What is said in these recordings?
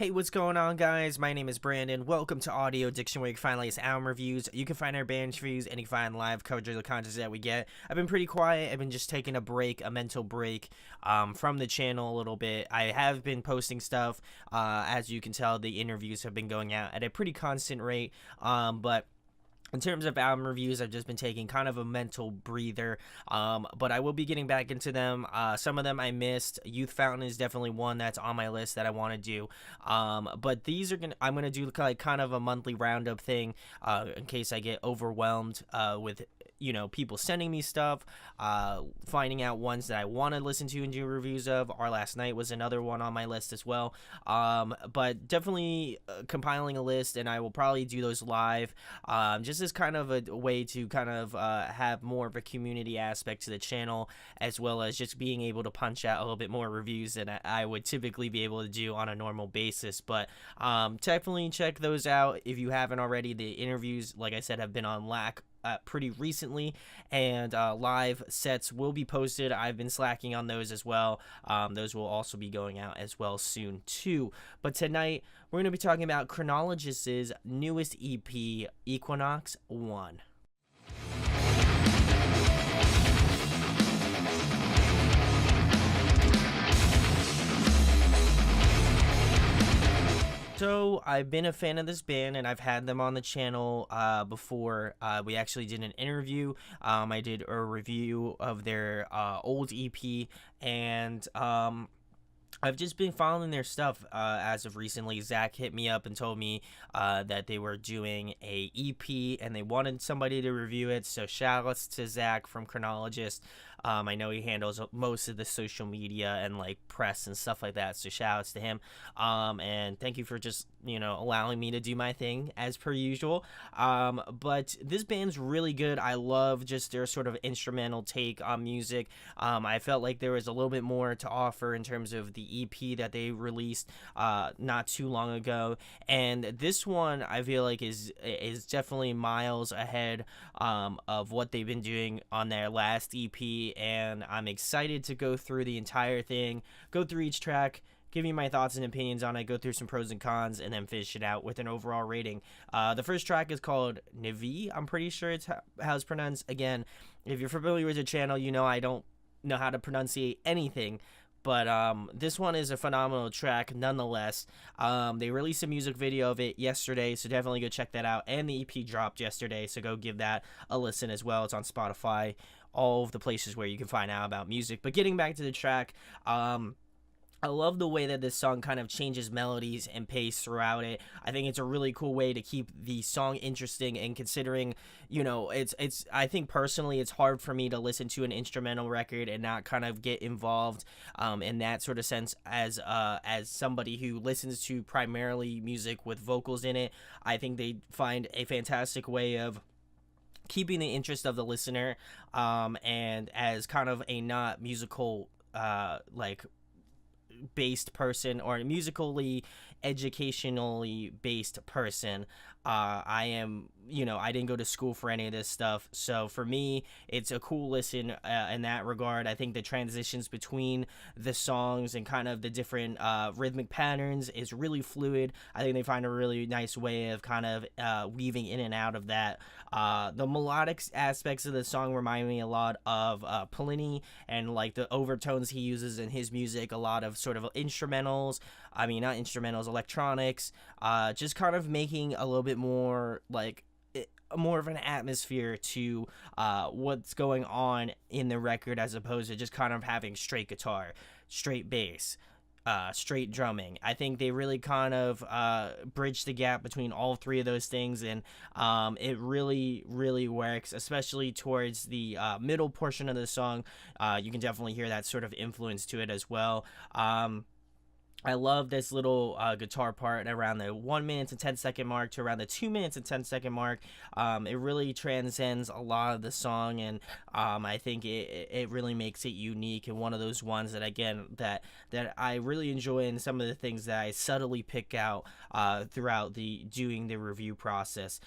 Hey, what's going on, guys? My name is Brandon. Welcome to Audio Addiction, where you can find latest album reviews. You can find our band reviews, and you can find live coverage of the content that we get. I've been pretty quiet. I've been just taking a break, a mental break from the channel a little bit. I have been posting stuff. As you can tell, the interviews have been going out at a pretty constant rate, but in terms of album reviews, I've just been taking kind of a mental breather, but I will be getting back into them. Some of them I missed. Youth Fountain is definitely one that's on my list that I want to do. But these are I'm gonna do like kind of a monthly roundup thing, in case I get overwhelmed with people sending me stuff, finding out ones that I want to listen to and do reviews of. Our Last Night was another one on my list as well. But definitely compiling a list, and I will probably do those live, just as kind of a way to kind of have more of a community aspect to the channel, as well as just being able to punch out a little bit more reviews than I would typically be able to do on a normal basis. But definitely check those out if you haven't already. The interviews, like I said, have been on lack pretty recently, and live sets will be posted. I've been slacking on those as well. Those will also be going out as well soon too. But tonight we're going to be talking about Chronologist's newest EP, Equinox I. So I've been a fan of this band, and I've had them on the channel before. We actually did an interview. I did a review of their old EP, and I've just been following their stuff as of recently. Zach hit me up and told me that they were doing a EP and they wanted somebody to review it. So shout outs to Zach from Chronologist. I know he handles most of the social media and like press and stuff like that. So shout outs to him. And thank you for just, allowing me to do my thing as per usual. But this band's really good. I love just their sort of instrumental take on music. I felt like there was a little bit more to offer in terms of the EP that they released not too long ago, and this one I feel like is definitely miles ahead of what they've been doing on their last EP, and I'm excited to go through the entire thing, go through each track, give you my thoughts and opinions on it, go through some pros and cons, and then finish it out with an overall rating. The first track is called Nivi. I'm pretty sure it's how it's pronounced. Again, if you're familiar with the channel, I don't know how to pronunciate anything. But this one is a phenomenal track nonetheless. They released a music video of it yesterday, so definitely go check that out. And the EP dropped yesterday, so go give that a listen as well. It's on Spotify, all of the places where you can find out about music. But getting back to the track, I love the way that this song kind of changes melodies and pace throughout it. I think it's a really cool way to keep the song interesting, and considering, it's I think personally it's hard for me to listen to an instrumental record and not kind of get involved in that sort of sense as somebody who listens to primarily music with vocals in it. I think they find a fantastic way of keeping the interest of the listener, and as kind of a not musical based person, or a musically educationally based person. I am, I didn't go to school for any of this stuff, so for me it's a cool listen in that regard. I think the transitions between the songs and kind of the different rhythmic patterns is really fluid. I think they find a really nice way of kind of weaving in and out of that. The melodic aspects of the song remind me a lot of Polini, and like the overtones he uses in his music, a lot of sort of instrumentals, not instrumentals, electronics, just kind of making a little bit more like more of an atmosphere to what's going on in the record, as opposed to just kind of having straight guitar, straight bass, straight drumming. I think they really kind of bridge the gap between all three of those things, and it really, really works, especially towards the middle portion of the song. You can definitely hear that sort of influence to it as well. I love this little guitar part around the 1 minute and 10-second mark to around the 2 minutes and 10-second mark. It really transcends a lot of the song, and I think it really makes it unique, and one of those ones that, again, that I really enjoy, and some of the things that I subtly pick out throughout doing the review process.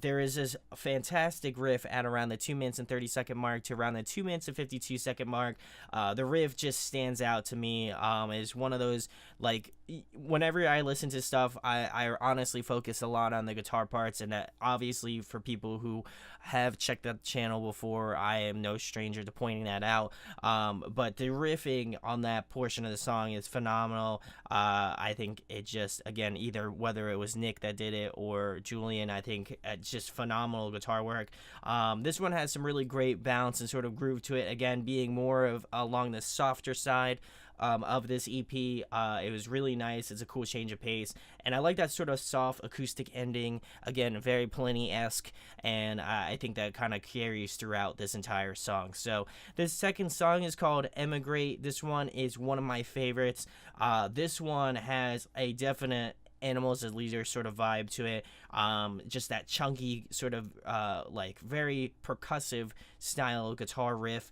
There is this fantastic riff at around the 2 minutes and 30-second mark to around the 2 minutes and 52-second mark. The riff just stands out to me as one of those shows. Like whenever I listen to stuff, I honestly focus a lot on the guitar parts, and that obviously for people who have checked that channel before, I am no stranger to pointing that out. But the riffing on that portion of the song is phenomenal. I think it just, again, either whether it was Nick that did it or Julian, I think it's just phenomenal guitar work. This one has some really great bounce and sort of groove to it, again, being more of along the softer side of this EP. It was really nice. It's a cool change of pace, and I like that sort of soft acoustic ending. Again, very Plenty-esque, and I think that kind of carries throughout this entire song. So this second song is called Emigrate. This one is one of my favorites. This one has a definite Animals as Leaders sort of vibe to it. Just that chunky sort of like very percussive style guitar riff.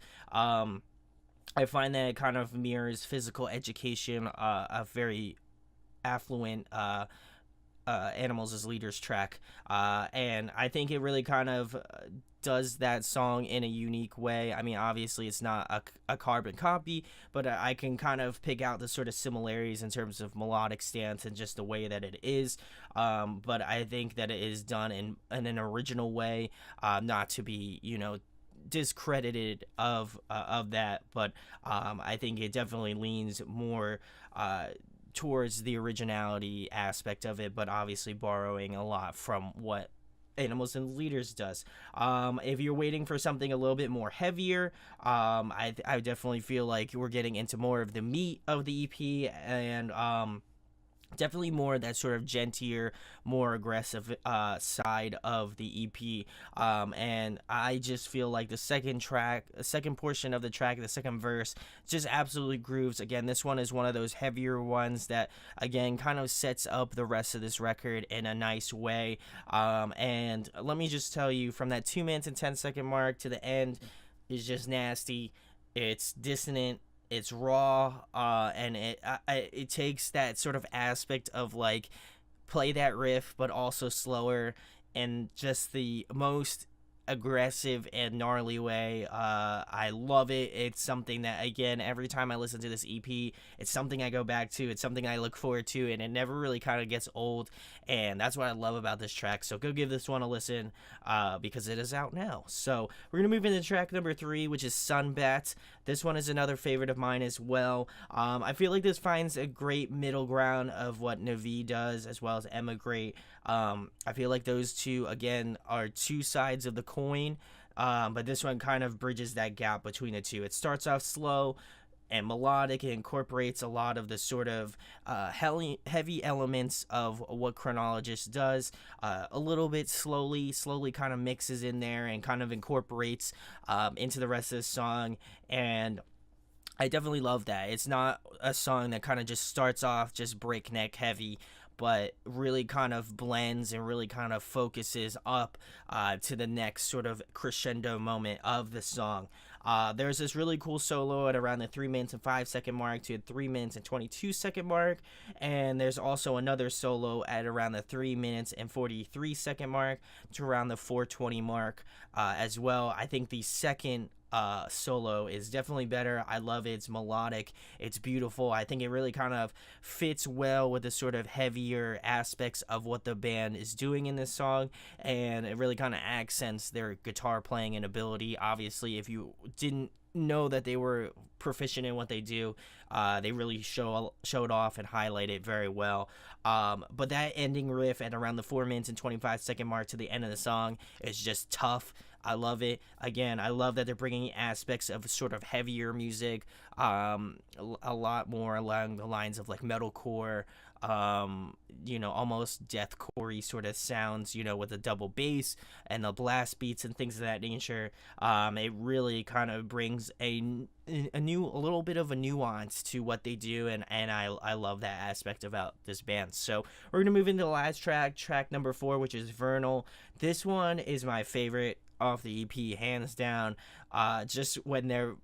I find that it kind of mirrors Physical Education, a very affluent Animals as Leaders track. And I think it really kind of does that song in a unique way. I mean, obviously it's not a carbon copy, but I can kind of pick out the sort of similarities in terms of melodic stance and just the way that it is. But I think that it is done in an original way, not to be, discredited of that, but I think it definitely leans more towards the originality aspect of it, but obviously borrowing a lot from what Animals and Leaders does. If you're waiting for something a little bit more heavier, I definitely feel like we're getting into more of the meat of the EP, and definitely more that sort of gentler, more aggressive side of the EP. And I just feel like the second portion of the track, the second verse, just absolutely grooves. Again, this one is one of those heavier ones that, again, kind of sets up the rest of this record in a nice way. And let me just tell you, from that 2 minutes and 10-second mark to the end is just nasty. It's dissonant. It's raw, and it takes that sort of aspect of like play that riff, but also slower, and just the most aggressive and gnarly way. I love it. It's something that, again, every time I listen to this EP, it's something I go back to. It's something I look forward to, and it never really kind of gets old. And that's what I love about this track. So go give this one a listen, because it is out now. So we're gonna move into track number 3, which is Sunbat. This one is another favorite of mine as well. I feel like this finds a great middle ground of what Navi does, as well as Emigrate. I feel like those two, again, are two sides of the coin, but this one kind of bridges that gap between the two. It starts off slow and melodic. It incorporates a lot of the sort of heavy elements of what Chronologist does, a little bit slowly kind of mixes in there and kind of incorporates into the rest of the song. And I definitely love that. It's not a song that kind of just starts off just breakneck heavy, but really kind of blends and really kind of focuses up to the next sort of crescendo moment of the song. There's this really cool solo at around the 3 minutes and 5-second mark to 3 minutes and 22-second mark, and there's also another solo at around the 3 minutes and 43-second mark to around the 4:20 mark as well. I think the second solo is definitely better. I love it. It's melodic. It's beautiful. I think it really kind of fits well with the sort of heavier aspects of what the band is doing in this song, and it really kind of accents their guitar playing and ability. Obviously, if you didn't know that they were proficient in what they do, they really showed off and highlight it very well. But that ending riff at around the 4 minutes and 25-second mark to the end of the song is just tough. I love it. Again, I love that they're bringing aspects of sort of heavier music, a lot more along the lines of like metalcore, almost deathcore-y sort of sounds, with the double bass and the blast beats and things of that nature. It really kind of brings a little bit of a nuance to what they do, and I love that aspect about this band. So we're gonna move into the last track number 4, which is Vernal. This one is my favorite off the EP, hands down. Just when they're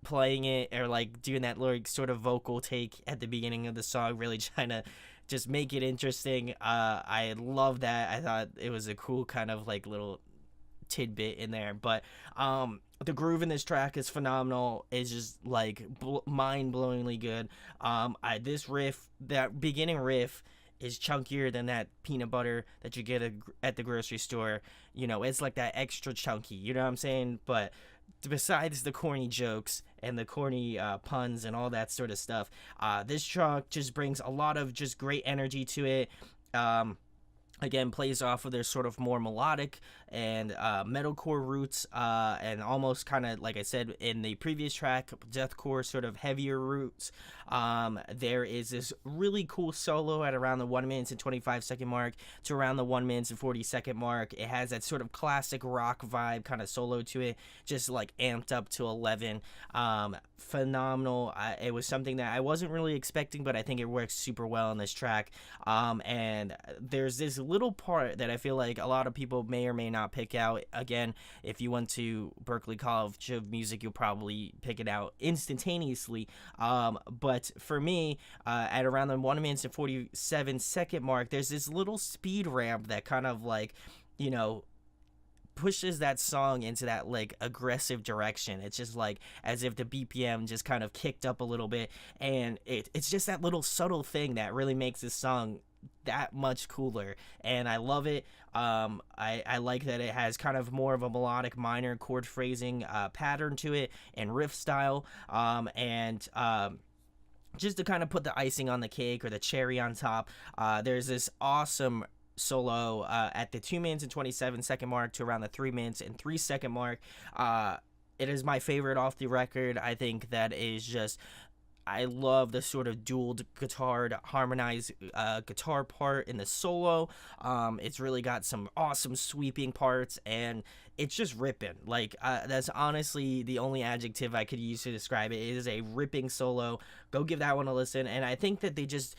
playing it, or like doing that little sort of vocal take at the beginning of the song, really trying to just make it interesting. I love that. I thought it was a cool kind of like little tidbit in there. But the groove in this track is phenomenal. It's just like mind-blowingly good. This riff, that beginning riff, is chunkier than that peanut butter that you get at the grocery store. You know, it's like that extra chunky, you know what I'm saying? But besides the corny jokes and the corny puns and all that sort of stuff, this track just brings a lot of just great energy to it. Again, plays off of their sort of more melodic and metalcore roots, and almost kind of, like I said in the previous track, deathcore sort of heavier roots. There is this really cool solo at around the 1 minute and 25 second mark to around the 1 minute and 40 second mark. It has that sort of classic rock vibe kind of solo to it, just like amped up to 11. Phenomenal. It was something that I wasn't really expecting, but I think it works super well on this track. And there's this little part that I feel like a lot of people may or may not pick out. Again, if you went to Berklee College of Music, you'll probably pick it out instantaneously. But for me, at around the 1 minute and 47 second mark, there's this little speed ramp that kind of like, you know, pushes that song into that like aggressive direction. It's just like as if the BPM just kind of kicked up a little bit, and it's just that little subtle thing that really makes this song that much cooler, and I love it. I like that it has kind of more of a melodic minor chord phrasing pattern to it and riff style, and just to kind of put the icing on the cake or the cherry on top, there's this awesome solo at the 2 minutes and 27 second mark to around the 3 minutes and 3 second mark. It is my favorite off the record. I think that is just, I love the sort of dual guitar harmonized guitar part in the solo. It's really got some awesome sweeping parts, and it's just ripping. Like, that's honestly the only adjective I could use to describe it. It is a ripping solo. Go give that one a listen. And I think that they just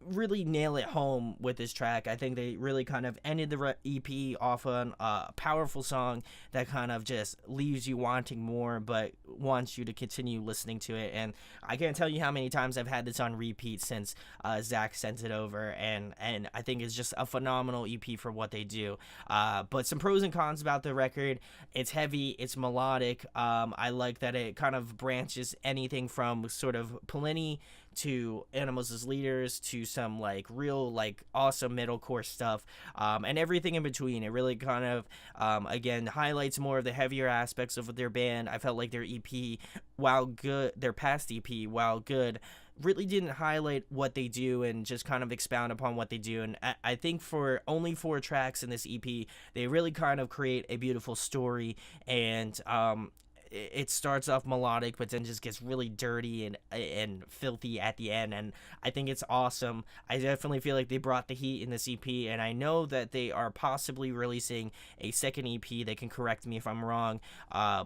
really nail it home with this track. I think they really kind of ended the EP off on a powerful song that kind of just leaves you wanting more, but wants you to continue listening to it. And I can't tell you how many times I've had this on repeat since Zach sent it over, and I think it's just a phenomenal EP for what they do. But some pros and cons about the record: it's heavy, it's melodic. I like that it kind of branches anything from sort of Polini to Animals as Leaders to some like real like awesome metalcore stuff, and everything in between. It really kind of again highlights more of the heavier aspects of their band. I felt like their EP, while good, their past EP, while good, really didn't highlight what they do and just kind of expound upon what they do. And I think for only 4 tracks in this EP, they really kind of create a beautiful story. And it starts off melodic, but then just gets really dirty and filthy at the end, and I think it's awesome. I definitely feel like they brought the heat in this EP, and I know that they are possibly releasing a second EP. They can correct me if I'm wrong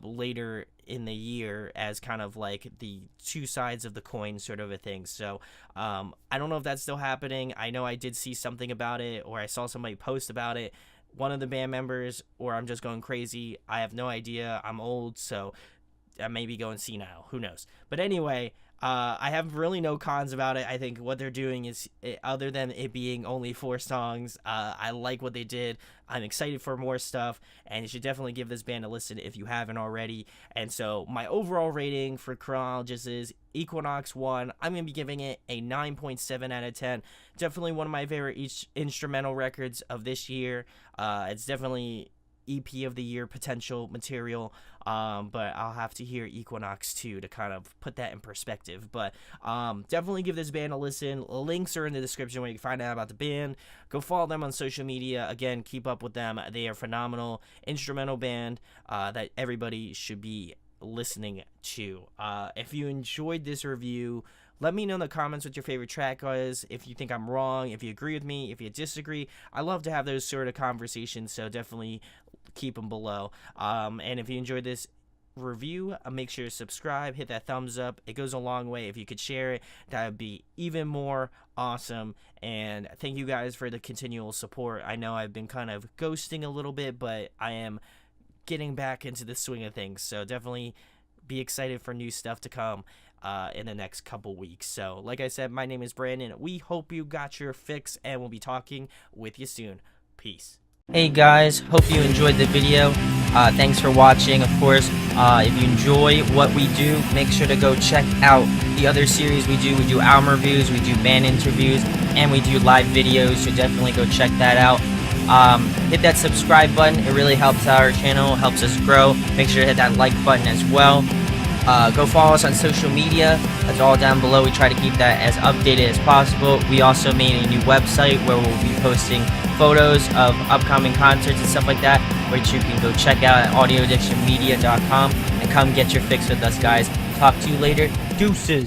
later in the year, as kind of like the two sides of the coin sort of a thing. So I don't know if that's still happening. I know I did see something about it, or I saw somebody post about it. One of the band members, or I'm just going crazy. I have no idea. I'm old, so I may be going senile. Who knows? But anyway, I have really no cons about it. I think what they're doing is, other than it being only 4 songs, I like what they did. I'm excited for more stuff, and you should definitely give this band a listen if you haven't already. And so my overall rating for Chronologist is Equinox I. I'm going to be giving it a 9.7 out of 10. Definitely one of my favorite instrumental records of this year. It's definitely EP of the year potential material, but I'll have to hear Equinox II to kind of put that in perspective. But definitely give this band a listen. Links are in the description where you can find out about the band. Go follow them on social media. Again, keep up with them. They are a phenomenal instrumental band that everybody should be listening to. If you enjoyed this review, let me know in the comments what your favorite track was, if you think I'm wrong, if you agree with me, if you disagree. I love to have those sort of conversations, so definitely keep them below. And if you enjoyed this review, make sure to subscribe, hit that thumbs up. It goes a long way. If you could share it, that would be even more awesome. And thank you guys for the continual support. I know I've been kind of ghosting a little bit, but I am getting back into the swing of things, so definitely be excited for new stuff to come in the next couple weeks. So like I said, my name is Brandon. We hope you got your fix, and we'll be talking with you soon. Peace. Hey guys, hope you enjoyed the video. Thanks for watching. Of course, if you enjoy what we do, make sure to go check out the other series we do. We do album reviews, we do band interviews, and we do live videos, so definitely go check that out. Hit that subscribe button. It really helps our channel, helps us grow. Make sure to hit that like button as well. Go follow us on social media. That's all down below. We try to keep that as updated as possible. We also made a new website where we'll be posting photos of upcoming concerts and stuff like that, which you can go check out at audioaddictionmedia.com, and come get your fix with us, guys. Talk to you later. Deuces.